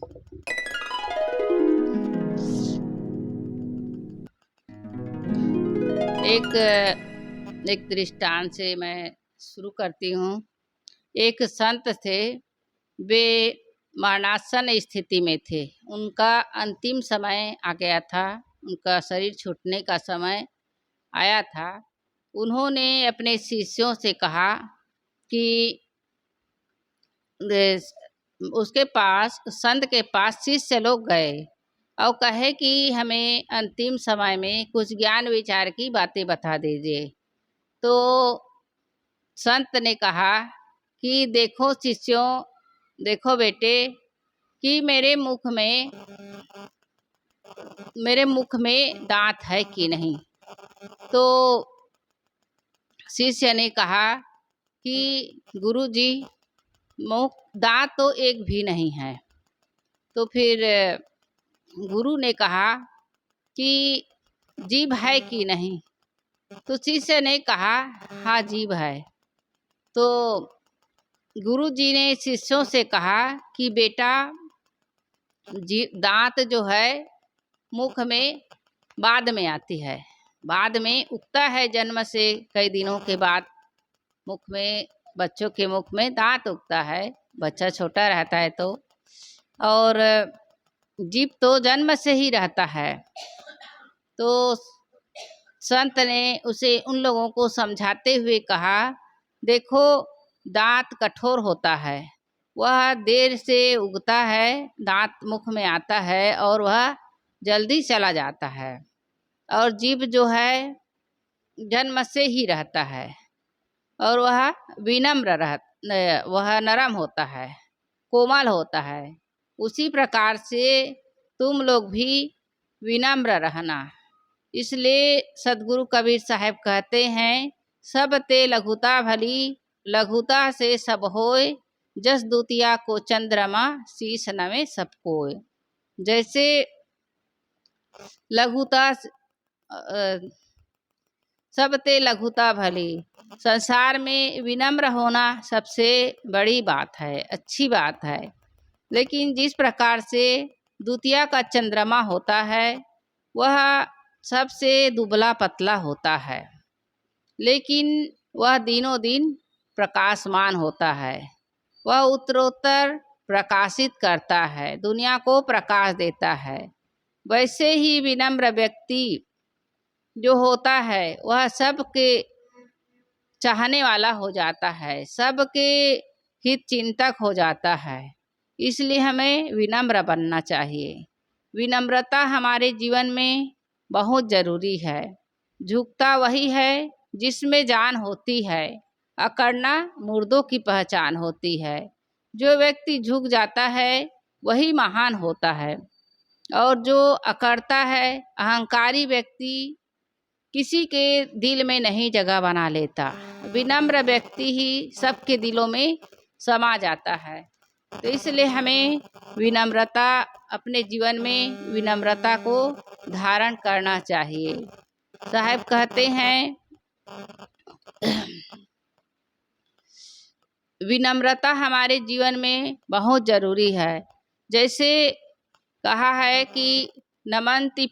एक एक दृष्टांत से मैं शुरू करती हूँ। एक संत थे, वे मरणासन स्थिति में थे। उनका अंतिम समय आ गया था, उनका शरीर छूटने का समय आया था। उन्होंने अपने शिष्यों से कहा कि उसके पास, संत के पास शिष्य लोग गए और कहे कि हमें अंतिम समय में कुछ ज्ञान विचार की बातें बता दीजिए। तो संत ने कहा कि देखो शिष्यों, देखो बेटे, कि मेरे मुख में दांत है कि नहीं। तो शिष्य ने कहा कि गुरुजी, मुख दांत तो एक भी नहीं है। तो फिर गुरु ने कहा कि जीभ है कि नहीं। तो शिष्य ने कहा हाँ जीभ है। तो गुरु जी ने शिष्यों से कहा कि बेटा, दांत जो है मुख में बाद में आती है, बाद में उगता है। जन्म से कई दिनों के बाद मुख में, बच्चों के मुख में दांत उगता है, बच्चा छोटा रहता है तो। और जीभ तो जन्म से ही रहता है। तो संत ने उन लोगों को समझाते हुए कहा, देखो दांत कठोर होता है, वह देर से उगता है, दांत मुख में आता है और वह जल्दी चला जाता है। और जीभ जो है जन्म से ही रहता है और वह नरम होता है, कोमल होता है। उसी प्रकार से तुम लोग भी विनम्र रहना। इसलिए सदगुरु कबीर साहब कहते हैं, सब ते लघुता भली, लघुता से सब होय, जस दुतिया को चंद्रमा, शीश नवे सब कोय। जैसे लघुता, सब ते लघुता भली, संसार में विनम्र होना सबसे बड़ी बात है, अच्छी बात है। लेकिन जिस प्रकार से दुतिया का चंद्रमा होता है, वह सबसे दुबला पतला होता है, लेकिन वह दिनों दिन प्रकाशमान होता है। वह उत्तरोत्तर प्रकाशित करता है, दुनिया को प्रकाश देता है। वैसे ही विनम्र व्यक्ति जो होता है, वह सबके चाहने वाला हो जाता है, सबके हित चिंतक हो जाता है। इसलिए हमें विनम्र बनना चाहिए। विनम्रता हमारे जीवन में बहुत ज़रूरी है। झुकता वही है जिसमें जान होती है, अकड़ना मुर्दों की पहचान होती है। जो व्यक्ति झुक जाता है वही महान होता है, और जो अकड़ता है, अहंकारी व्यक्ति, किसी के दिल में नहीं जगह बना लेता। विनम्र व्यक्ति ही सबके दिलों में समा जाता है। तो इसलिए हमें विनम्रता, अपने जीवन में विनम्रता को धारण करना चाहिए। साहब कहते हैं, विनम्रता हमारे जीवन में बहुत ज़रूरी है। जैसे कहा है कि नमन्ति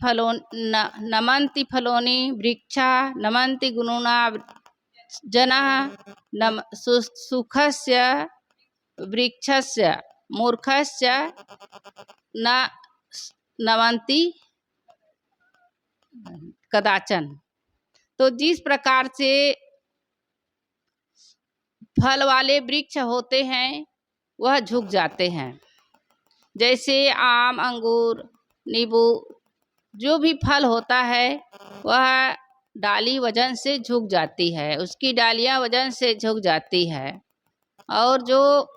फलोनि वृक्षा, नमन्ति गुणुना जनाः, सुखस्य वृक्षस्य मूर्खस्य न नमन्ति कदाचन। तो जिस प्रकार से फल वाले वृक्ष होते हैं वह झुक जाते हैं, जैसे आम, अंगूर, नींबू, जो भी फल होता है वह डाली वजन से झुक जाती है, उसकी डालियां वजन से झुक जाती है। और जो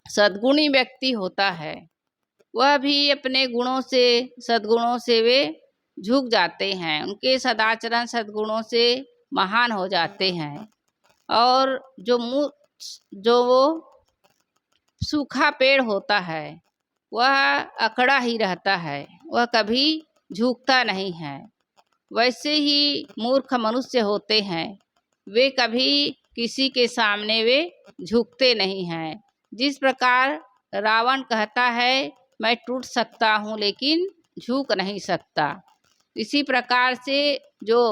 सद्गुणी व्यक्ति होता है वह भी अपने गुणों से, सद्गुणों से वे झुक जाते हैं, उनके सदाचरण सद्गुणों से महान हो जाते हैं। और जो वो सूखा पेड़ होता है वह अकड़ा ही रहता है, वह कभी झुकता नहीं है। वैसे ही मूर्ख मनुष्य होते हैं, वे कभी किसी के सामने वे झुकते नहीं हैं। जिस प्रकार रावण कहता है मैं टूट सकता हूँ लेकिन झुक नहीं सकता। इसी प्रकार से जो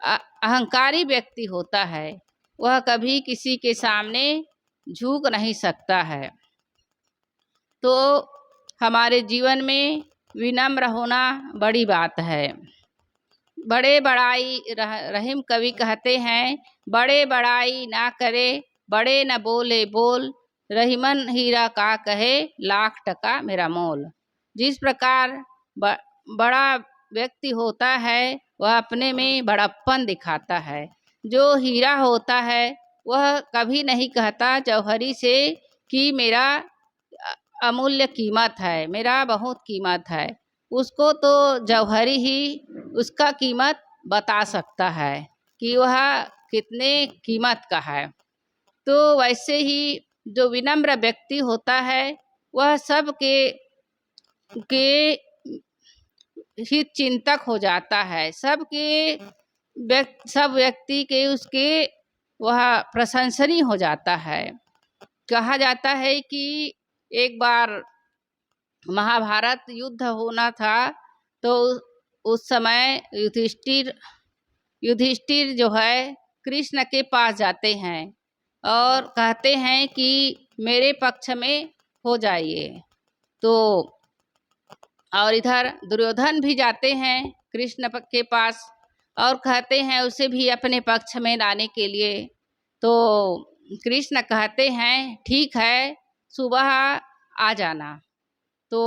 अहंकारी व्यक्ति होता है वह कभी किसी के सामने झुक नहीं सकता है। तो हमारे जीवन में विनम्र होना बड़ी बात है। बड़े बड़ाई रहीम कवि कहते हैं, बड़े बड़ाई ना करे, बड़े न बोले बोल, रहीमन हीरा का कहे, लाख टका मेरा मोल। जिस प्रकार बड़ा व्यक्ति होता है वह अपने में बड़प्पन दिखाता है। जो हीरा होता है वह कभी नहीं कहता जौहरी से कि मेरा अमूल्य कीमत है, मेरा बहुत कीमत है। उसको तो जौहरी ही उसका कीमत बता सकता है कि वह कितने कीमत का है। तो वैसे ही जो विनम्र व्यक्ति होता है वह के हित चिंतक हो जाता है। सब व्यक्ति के उसके वह प्रशंसनीय हो जाता है। कहा जाता है कि एक बार महाभारत युद्ध होना था, तो उस समय युधिष्ठिर जो है कृष्ण के पास जाते हैं और कहते हैं कि मेरे पक्ष में हो जाइए। तो और इधर दुर्योधन भी जाते हैं कृष्ण के पास और कहते हैं उसे भी अपने पक्ष में लाने के लिए। तो कृष्ण कहते हैं ठीक है, सुबह आ जाना। तो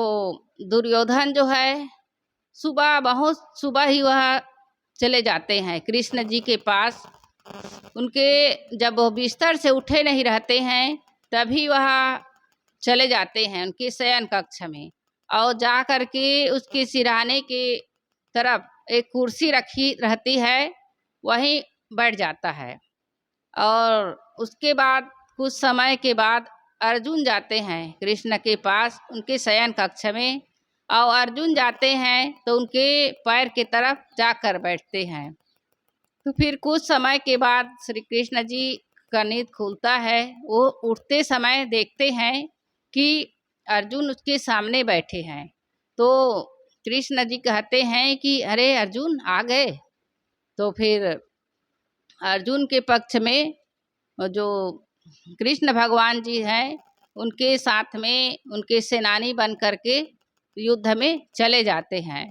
दुर्योधन जो है बहुत सुबह ही वह चले जाते हैं कृष्ण जी के पास। उनके जब वो बिस्तर से उठे नहीं रहते हैं तभी वह चले जाते हैं उनके शयन कक्ष में, और जा कर के उसके सिरहाने के तरफ एक कुर्सी रखी रहती है, वहीं बैठ जाता है। और उसके बाद कुछ समय के बाद अर्जुन जाते हैं कृष्ण के पास उनके शयन कक्ष में, और अर्जुन जाते हैं तो उनके पैर की तरफ जाकर बैठते हैं। तो फिर कुछ समय के बाद श्री कृष्ण जी का नींद खुलता है। वो उठते समय देखते हैं कि अर्जुन उसके सामने बैठे हैं। तो कृष्ण जी कहते हैं कि अरे अर्जुन आ गए। तो फिर अर्जुन के पक्ष में जो कृष्ण भगवान जी हैं उनके साथ में उनके सेनानी बन करके युद्ध में चले जाते हैं।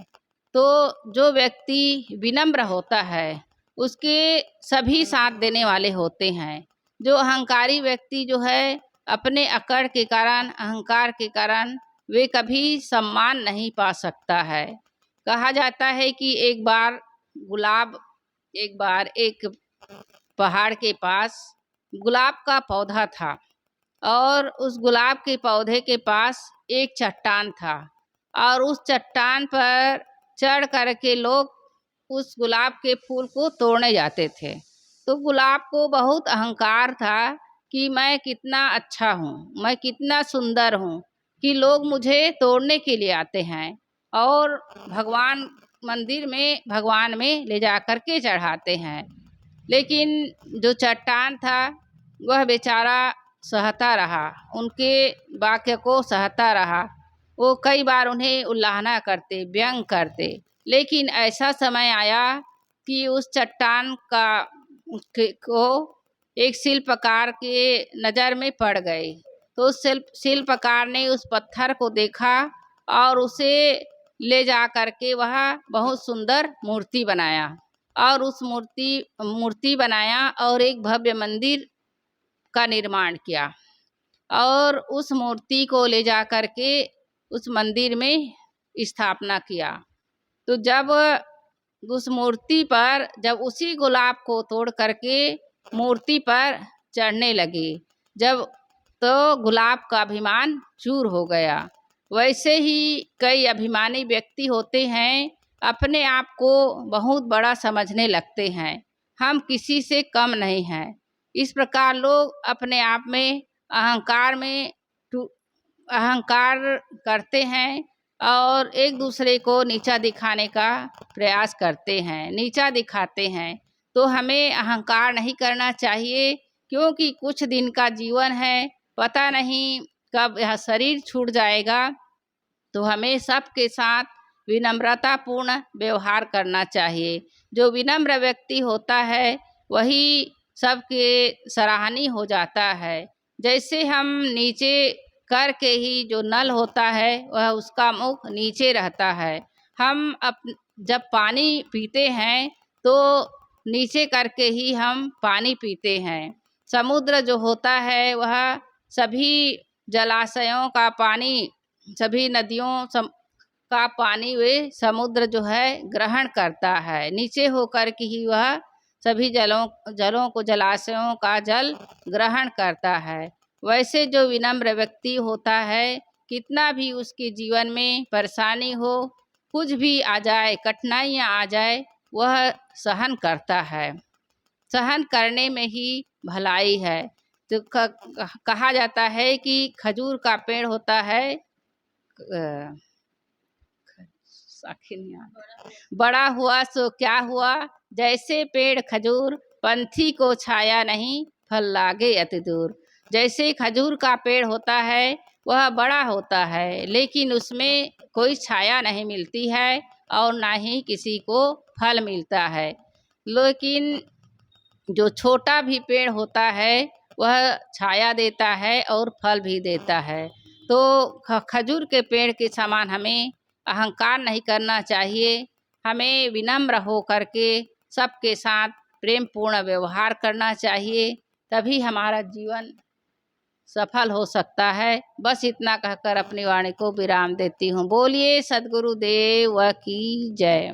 तो जो व्यक्ति विनम्र होता है उसके सभी साथ देने वाले होते हैं। जो अहंकारी व्यक्ति जो है अपने अकड़ के कारण, अहंकार के कारण वे कभी सम्मान नहीं पा सकता है। कहा जाता है कि एक बार एक पहाड़ के पास गुलाब का पौधा था, और उस गुलाब के पौधे के पास एक चट्टान था, और उस चट्टान पर चढ़ करके लोग उस गुलाब के फूल को तोड़ने जाते थे। तो गुलाब को बहुत अहंकार था कि मैं कितना अच्छा हूँ, मैं कितना सुंदर हूँ कि लोग मुझे तोड़ने के लिए आते हैं और मंदिर में भगवान में ले जा कर के चढ़ाते हैं। लेकिन जो चट्टान था वह बेचारा सहता रहा, उनके वाक्य को सहता रहा। वो कई बार उन्हें उल्लाहना करते, व्यंग करते, लेकिन ऐसा समय आया कि उस चट्टान को एक शिल्पकार के नज़र में पड़ गए। तो उस शिल्पकार ने उस पत्थर को देखा और उसे ले जा करके वह बहुत सुंदर मूर्ति बनाया, और उस मूर्ति बनाया और एक भव्य मंदिर का निर्माण किया, और उस मूर्ति को ले जा करके उस मंदिर में स्थापना किया। तो जब उस मूर्ति पर जब उसी गुलाब को तोड़ करके मूर्ति पर चढ़ने लगे, जब तो गुलाब का अभिमान चूर हो गया। वैसे ही कई अभिमानी व्यक्ति होते हैं, अपने आप को बहुत बड़ा समझने लगते हैं, हम किसी से कम नहीं हैं। इस प्रकार लोग अपने आप में अहंकार करते हैं और एक दूसरे को नीचा दिखाने का प्रयास करते हैं, नीचा दिखाते हैं। तो हमें अहंकार नहीं करना चाहिए, क्योंकि कुछ दिन का जीवन है, पता नहीं कब यह शरीर छूट जाएगा। तो हमें सबके साथ विनम्रतापूर्ण व्यवहार करना चाहिए। जो विनम्र व्यक्ति होता है वही सबके सराहनीय हो जाता है। जैसे हम नीचे करके ही जो नल होता है वह उसका मुख नीचे रहता है। हम जब पानी पीते हैं तो नीचे करके ही हम पानी पीते हैं। समुद्र जो होता है वह सभी जलाशयों का पानी, सभी नदियों का पानी वे समुद्र जो है ग्रहण करता है। नीचे होकर के ही वह सभी जलों को, जलाशयों का जल ग्रहण करता है। वैसे जो विनम्र व्यक्ति होता है, कितना भी उसके जीवन में परेशानी हो, कुछ भी आ जाए, कठिनाइयाँ आ जाए, वह सहन करता है। सहन करने में ही भलाई है। तो कहा जाता है कि खजूर का पेड़ होता है, बड़ा हुआ सो क्या हुआ, जैसे पेड़ खजूर पंथी को छाया नहीं, फल लागे अति दूर। जैसे खजूर का पेड़ होता है वह बड़ा होता है, लेकिन उसमें कोई छाया नहीं मिलती है और ना ही किसी को फल मिलता है। लेकिन जो छोटा भी पेड़ होता है वह छाया देता है और फल भी देता है। तो खजूर के पेड़ के समान हमें अहंकार नहीं करना चाहिए। हमें विनम्र हो करके सबके साथ प्रेम पूर्ण व्यवहार करना चाहिए, तभी हमारा जीवन सफल हो सकता है। बस इतना कहकर अपनी वाणी को विराम देती हूँ। बोलिए सद्गुरुदेव की जय।